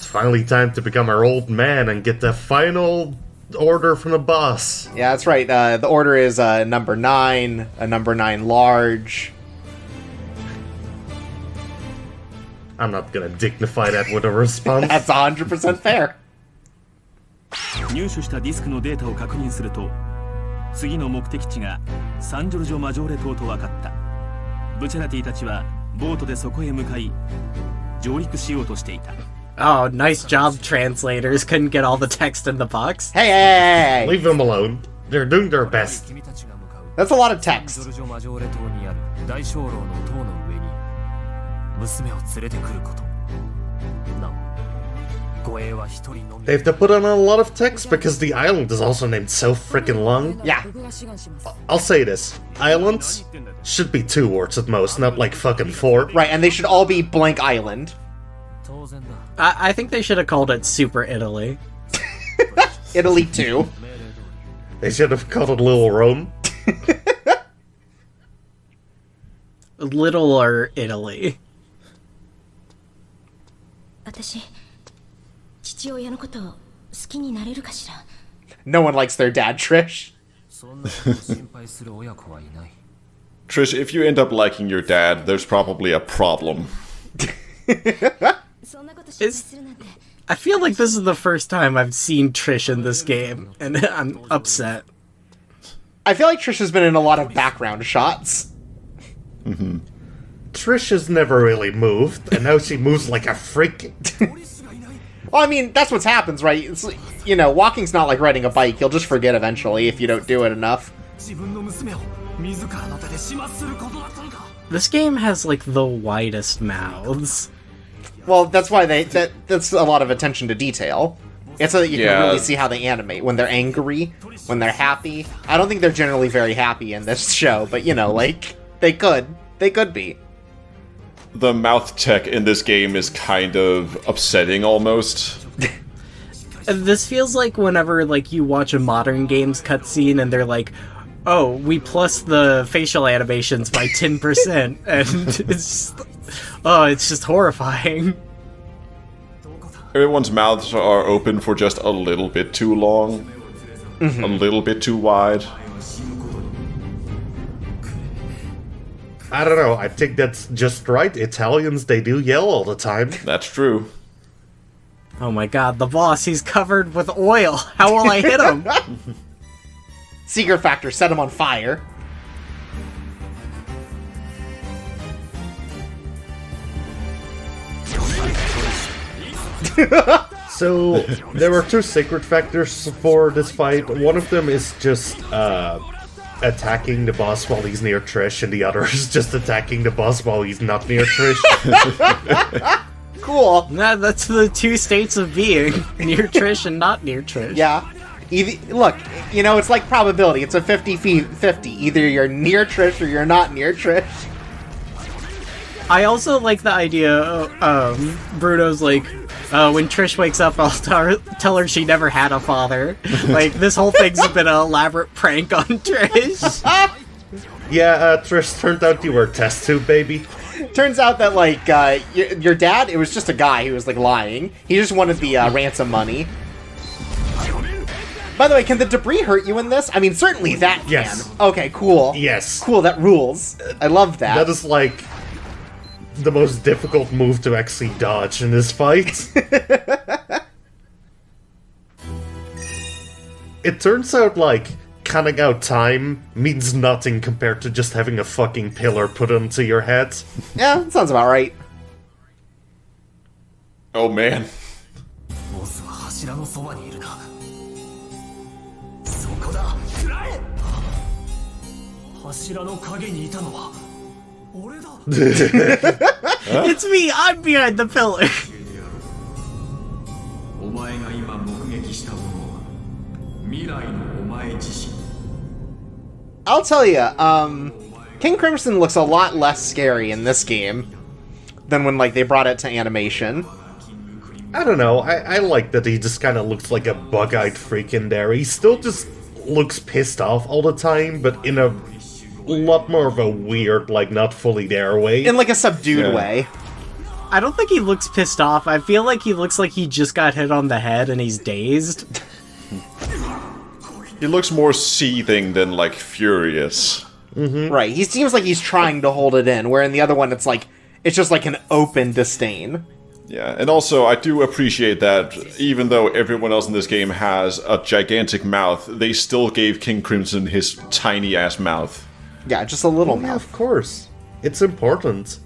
finally time to become our old man and get the final order from the boss. Yeah, that's right. The order is number 9, a number 9 large. I'm not gonna dignify that with a response. That's 100% fair. 入手したディスクのデータを確認すると、次の目的地がサンジョルジョ・マジョーレ島と分かった。ブチャラティたちはボートでそこへ向かい、上陸しようとしていた。Oh, nice job, translators. Couldn't get all the text in the box. Hey! Leave them alone. They're doing their best. That's a lot of text. They have to put on a lot of text because the island is also named so freaking long. Yeah. I'll say this. Islands should be 2 words at most, not like fucking 4. Right, and they should all be blank island. I think they should have called it Super Italy. Italy 2. They should have called it Little Rome. Littler Italy. No one likes their dad, Trish. Trish, if you end up liking your dad, there's probably a problem. I feel like this is the first time I've seen Trish in this game, and I'm upset. I feel like Trish has been in a lot of background shots. Mm-hmm. Trish has never really moved, and now she moves like a freak. Well, I mean, that's what happens, right? It's, you know, walking's not like riding a bike. You'll just forget eventually if you don't do it enough. This game has, like, the widest mouths. Well, that's why that's a lot of attention to detail. It's so that you can really see how they animate. When they're angry, when they're happy. I don't think they're generally very happy in this show, but, you know, like, they could be. The mouth tech in this game is kind of upsetting, almost. This feels like whenever, like, you watch a modern games cutscene and they're like, oh, we plus the facial animations by 10%, and it's just horrifying. Everyone's mouths are open for just a little bit too long. Mm-hmm. A little bit too wide. I don't know, I think that's just right. Italians, they do yell all the time. That's true. Oh my god, the boss, he's covered with oil. How will I hit him? Secret Factor, set him on fire. So, there were 2 secret factors for this fight. One of them is just, attacking the boss while he's near Trish, and the other is just attacking the boss while he's not near Trish. Cool. Nah, that's the 2 states of being. Near Trish and not near Trish. Yeah. Look, you know, it's like probability. It's a 50-50. Either you're near Trish or you're not near Trish. I also like the idea, Bruno's like, when Trish wakes up, I'll tell her she never had a father. Like, this whole thing's been an elaborate prank on Trish. Yeah, Trish, turned out you were a test tube baby. Turns out that, like, your dad, it was just a guy who was, like, lying. He just wanted the ransom money. By the way, can the debris hurt you in this? I mean, certainly that can. Yes. Okay, cool. Yes. Cool, that rules. I love that. That is, like, the most difficult move to actually dodge in this fight. It turns out, like, cutting out time means nothing compared to just having a fucking pillar put onto your head. Yeah, that sounds about right. Oh, man. It's me! I'm behind the pillar! I'll tell you, King Crimson looks a lot less scary in this game than when, like, they brought it to animation. I don't know, I like that he just kind of looks like a bug-eyed freak in there. He still just looks pissed off all the time, but in a lot more of a weird, like, not fully there way. In, like, a subdued way. I don't think he looks pissed off. I feel like he looks like he just got hit on the head and he's dazed. He looks more seething than, like, furious. Mm-hmm. Right, he seems like he's trying to hold it in, where in the other one it's just like an open disdain. Yeah, and also I do appreciate that even though everyone else in this game has a gigantic mouth, they still gave King Crimson his tiny-ass mouth. Yeah, just a little mouth. Yeah, of course. It's important.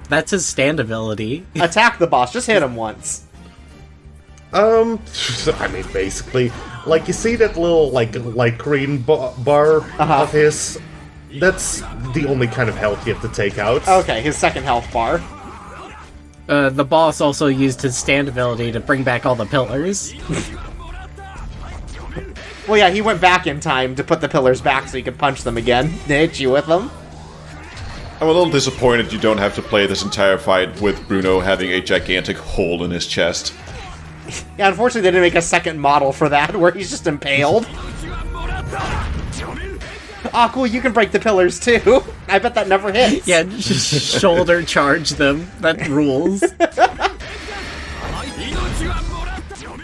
That's his stand ability. Attack the boss, just hit him once. I mean, basically, like, you see that little, like, light green bar of his? That's the only kind of health you have to take out. Okay, his second health bar. The boss also used his stand ability to bring back all the pillars. Well, yeah, he went back in time to put the pillars back so he could punch them again. They hit you with them. I'm a little disappointed you don't have to play this entire fight with Bruno having a gigantic hole in his chest. Yeah, unfortunately they didn't make a second model for that, where he's just impaled. Aw, cool, you can break the pillars too. I bet that never hits. Yeah, just shoulder charge them. That rules.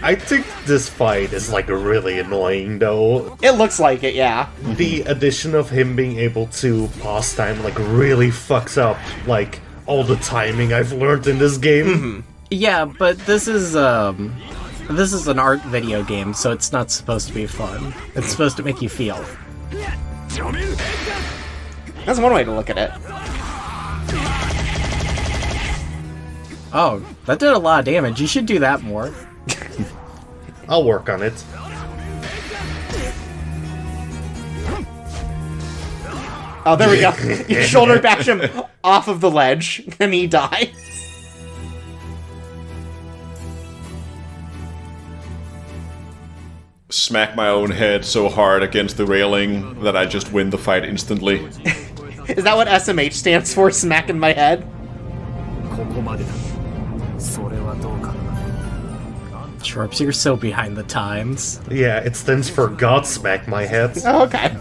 I think this fight is, like, really annoying, though. It looks like it, yeah. The addition of him being able to pause time, like, really fucks up, like, all the timing I've learned in this game. Mm-hmm. Yeah, but this is an art video game, so it's not supposed to be fun. It's supposed to make you feel. That's one way to look at it. Oh, that did a lot of damage. You should do that more. I'll work on it. Oh, there we go. You shoulder bash him off of the ledge, and he dies. Smack my own head so hard against the railing that I just win the fight instantly. Is that what SMH stands for, smacking my head? Chirps, you're so behind the times. Yeah, it stands for God Smack My Head. Oh, okay.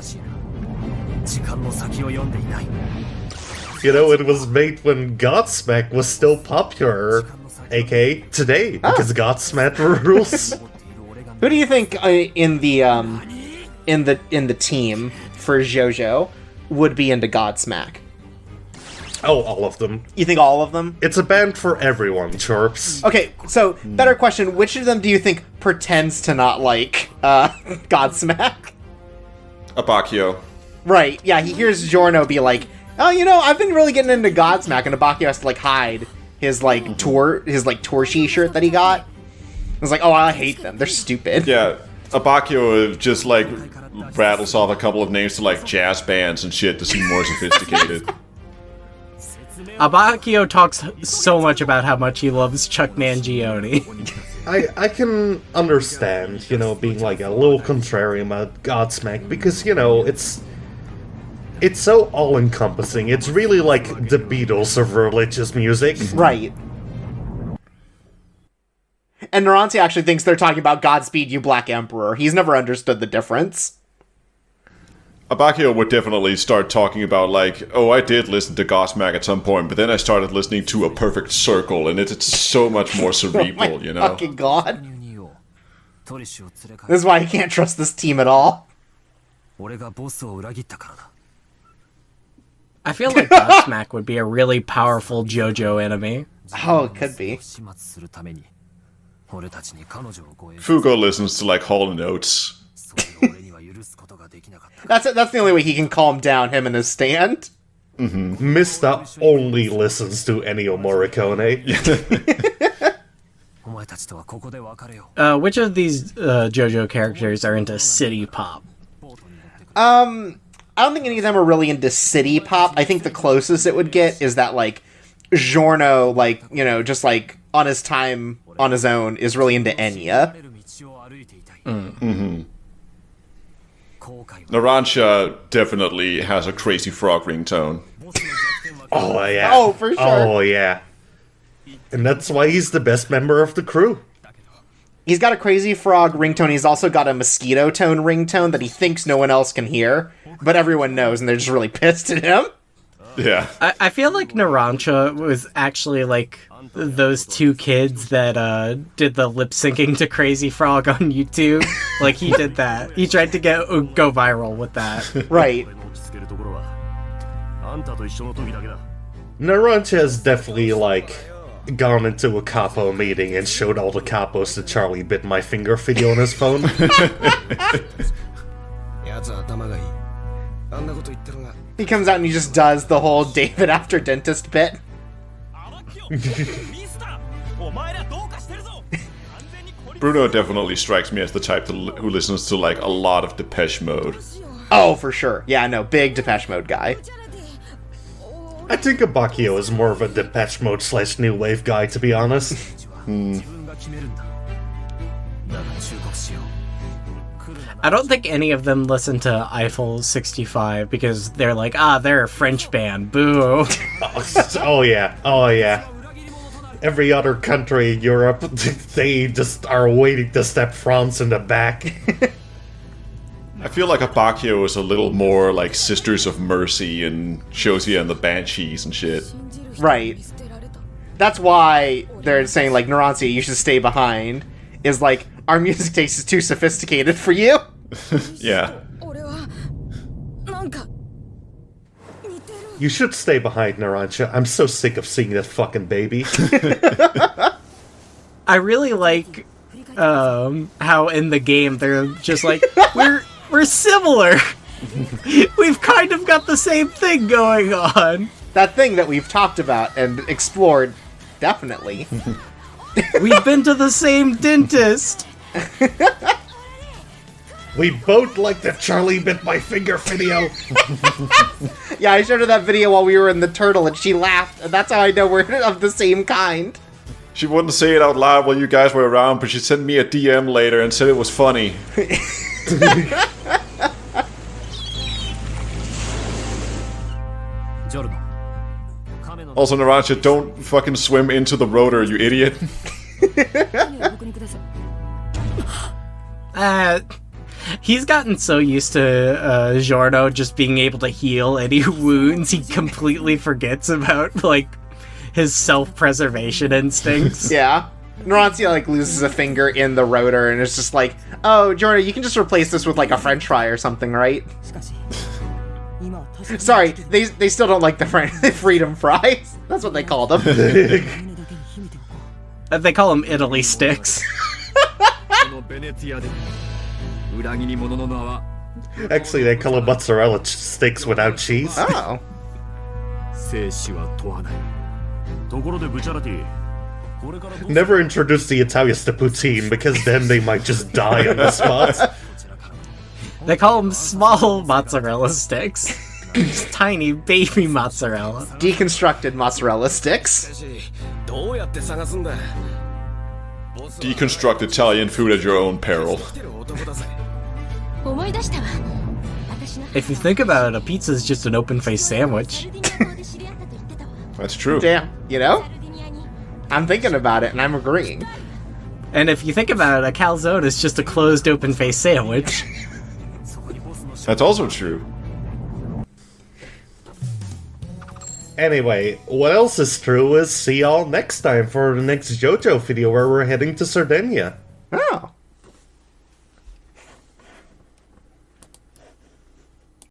You know, it was made when Godsmack was still popular, aka today, because Godsmack rules. Who do you think in the team for JoJo would be into Godsmack? Oh, all of them. You think all of them? It's a band for everyone, Chirps. Okay, so better question: which of them do you think pretends to not like Godsmack? Abakio. Right? Yeah, he hears Giorno be like, "Oh, you know, I've been really getting into Godsmack," and Abakio has to like hide his tour shirt that he got. It's like, oh, I hate them. They're stupid. Yeah, Abakio just like rattles off a couple of names to like jazz bands and shit to seem more sophisticated. Abakio talks so much about how much he loves Chuck Mangione. I can understand, you know, being like a little contrarian about Godsmack, because, you know, it's so all-encompassing. It's really like the Beatles of religious music. Right. And Naranti actually thinks they're talking about Godspeed You Black Emperor. He's never understood the difference. Abakio would definitely start talking about, like, oh, I did listen to Godsmack at some point, but then I started listening to A Perfect Circle, and it's so much more cerebral, Oh my you know? fucking god. This is why I can't trust this team at all. I feel like Godsmack would be a really powerful JoJo enemy. Oh, it could be. Fugo listens to, like, Hall & Oates. That's the only way he can calm down him in his stand. Mm-hmm. Mista only listens to Ennio Morricone. Which of these JoJo characters are into city pop? I don't think any of them are really into city pop. I think the closest it would get is that, like, Giorno, like, you know, just, like, on his time on his own, is really into Enya. Mm-hmm. Narancia definitely has a crazy frog ringtone. Oh, yeah. Oh, for sure. Oh, yeah. And that's why he's the best member of the crew. He's got a crazy frog ringtone. He's also got a mosquito tone ringtone that he thinks no one else can hear, but everyone knows, and they're just really pissed at him. Yeah. I feel like Narancha was actually like those two kids that did the lip syncing to Crazy Frog on YouTube. Like he did that. He tried to go viral with that. Right. Narancha has definitely, like, gone into a capo meeting and showed all the capos the Charlie bit my finger video on his phone. He comes out and he just does the whole David after dentist bit. Bruno definitely strikes me as the type who listens to like a lot of Depeche Mode. Oh, for sure. Yeah, no, big Depeche Mode guy. I think Abakio is more of a Depeche Mode / New Wave guy, to be honest. I don't think any of them listen to Eiffel 65 because they're like, they're a French band, boo. Oh yeah. Every other country in Europe, they just are waiting to step France in the back. I feel like Abakio is a little more like Sisters of Mercy and Shosia and the Banshees and shit. Right. That's why they're saying, like, Narantia, you should stay behind. Is like, our music taste is too sophisticated for you. Yeah. You should stay behind, Narancha. I'm so sick of seeing that fucking baby. I really like how in the game they're just like, we're similar. We've kind of got the same thing going on. That thing that we've talked about and explored, definitely. We've been to the same dentist. We both like the Charlie bit my finger video. Yeah, I showed her that video while we were in the turtle and she laughed, and that's how I know we're of the same kind. She wouldn't say it out loud while you guys were around, but she sent me a DM later and said it was funny. Also, Narancha, don't fucking swim into the rotor, you idiot. He's gotten so used to Giorno just being able to heal any wounds, he completely forgets about, like, his self-preservation instincts. Yeah. Narantia, like, loses a finger in the rotor and it's just like, oh, Giorno, you can just replace this with, like, a french fry or something, right? Sorry, they still don't like the freedom fries. That's what they call them. They call them Italy sticks. Actually, they call them mozzarella sticks without cheese. Oh. Never introduce the Italians to poutine, because then they might just die on the spot. They call them small mozzarella sticks. Just tiny baby mozzarella. Deconstructed mozzarella sticks. Deconstruct Italian food at your own peril. If you think about it, a pizza is just an open-faced sandwich. That's true. Damn, you know? I'm thinking about it and I'm agreeing. And if you think about it, a calzone is just a closed open-faced sandwich. That's also true. Anyway, what else is true is see y'all next time for the next JoJo video where we're heading to Sardinia.